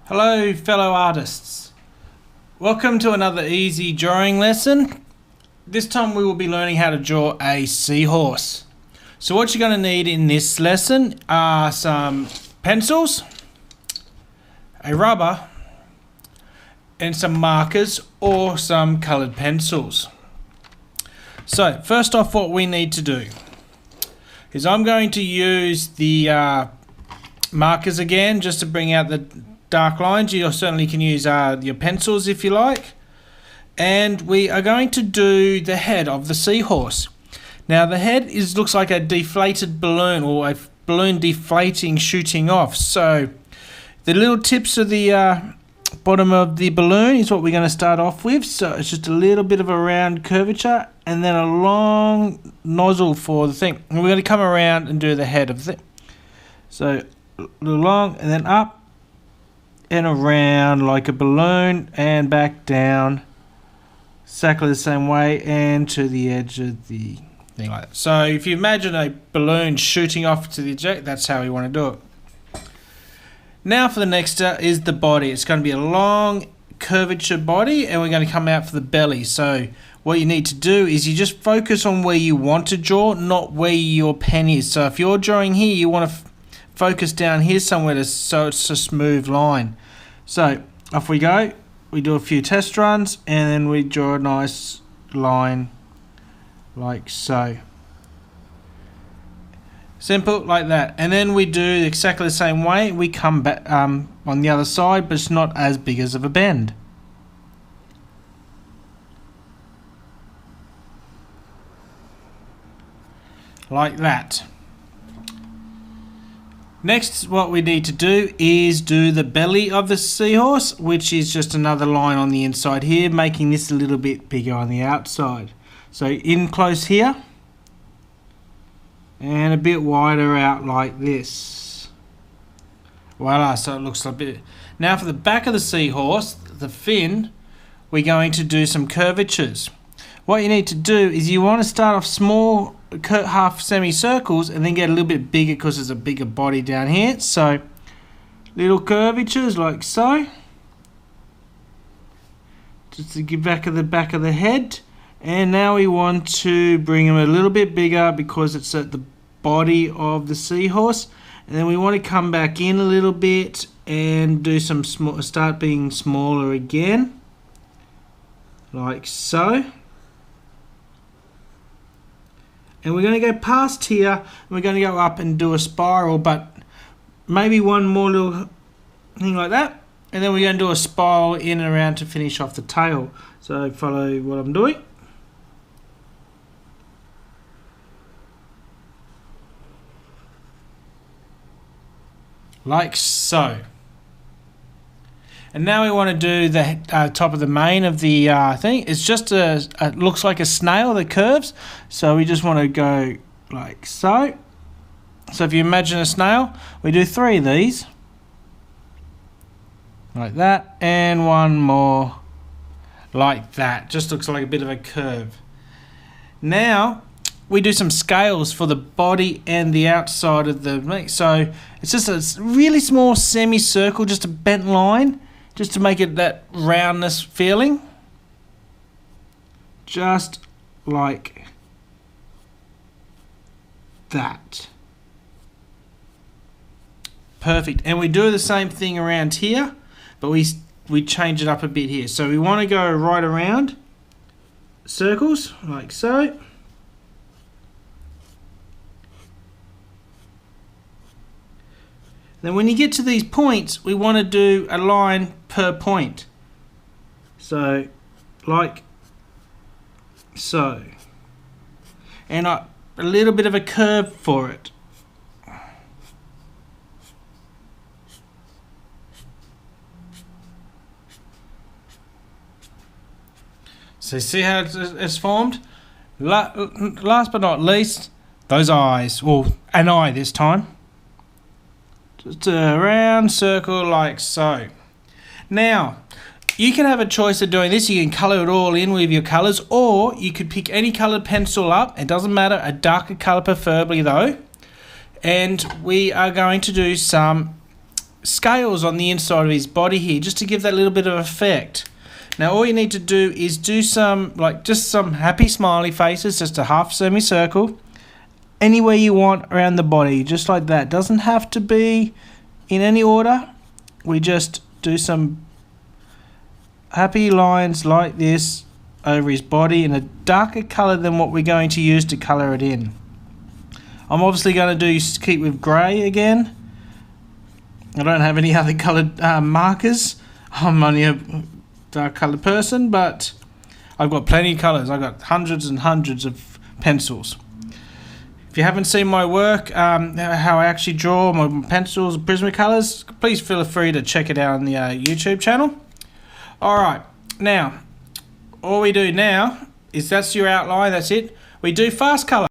Hello fellow artists, welcome to another easy drawing lesson. This time we will be learning how to draw a seahorse. So what you're going to need in this lesson are some pencils, a rubber and some markers or some coloured pencils. So first off, what we need to do is I'm going to use the markers again just to bring out the dark lines. You certainly can use your pencils if you like. And we are going to do the head of the seahorse. Now the head looks like a deflated balloon, or a balloon deflating, shooting off. So the little tips of the bottom of the balloon is what we're going to start off with. So it's just a little bit of a round curvature and then a long nozzle for the thing. And we're going to come around and do the head of the thing. So a little long and then up and around like a balloon and back down exactly the same way and to the edge of the thing like that. So if you imagine a balloon shooting off to the eject, that's how we want to do it. Now for the next is the body. It's going to be a long curvature body and we're going to come out for the belly. So what you need to do is you just focus on where you want to draw, not where your pen is. So if you're drawing here, you want to focus down here somewhere so it's a smooth line. So off we go. We do a few test runs and then we draw a nice line like so. Simple like that. And then we do exactly the same way. We come back on the other side, but it's not as big as of a bend. Like that. Next, what we need to do is do the belly of the seahorse, which is just another line on the inside here, making this a little bit bigger on the outside. So in close here, and a bit wider out like this. Voila, so it looks a bit. Now for the back of the seahorse, the fin, we're going to do some curvatures. What you need to do is you want to start off small, half semicircles and then get a little bit bigger because there's a bigger body down here. So little curvatures like so, just to get back of the head. And now we want to bring them a little bit bigger because it's at the body of the seahorse. And then we want to come back in a little bit and do some start being smaller again, like so. And we're going to go past here, and we're going to go up and do a spiral, but maybe one more little thing like that. And then we're going to do a spiral in and around to finish off the tail. So follow what I'm doing. Like so. And now we want to do the top of the mane of the thing. It's just it looks like a snail that curves. So we just want to go like so. So if you imagine a snail, we do 3 of these. Like that. And one more like that. Just looks like a bit of a curve. Now we do some scales for the body and the outside of the mane. So it's just a really small semicircle, just a bent line. Just to make it that roundness feeling. Just like that. Perfect. And we do the same thing around here, but we change it up a bit here. So we want to go right around circles, like so. Then when you get to these points, we want to do a line per point. So, like so. And a little bit of a curve for it. So see how it's formed? Last but not least, those eyes. Well, an eye this time. Just a round circle like so. Now, you can have a choice of doing this. You can colour it all in with your colours, or you could pick any coloured pencil up. It doesn't matter, a darker colour preferably though. And we are going to do some scales on the inside of his body here, just to give that little bit of effect. Now all you need to do is do some, just some happy smiley faces, just a half semicircle, anywhere you want around the body, just like that. Doesn't have to be in any order. We just do some happy lines like this over his body in a darker colour than what we're going to use to colour it in. I'm obviously going to keep with grey again. I don't have any other coloured markers. I'm only a dark coloured person, but I've got plenty of colours. I've got hundreds and hundreds of pencils. If you haven't seen my work, how I actually draw my pencils and Prismacolors, please feel free to check it out on the YouTube channel. Alright, now, all we do now is, that's your outline, that's it. We do fast colour.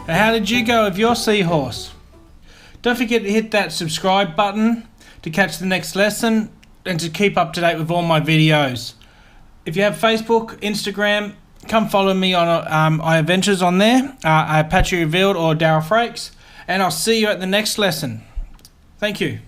How did you go with your seahorse? Don't forget to hit that subscribe button to catch the next lesson and to keep up to date with all my videos. If you have Facebook, Instagram, come follow me on my adventures on there, Apatche Revealed or Daryl Frakes, and I'll see you at the next lesson. Thank you.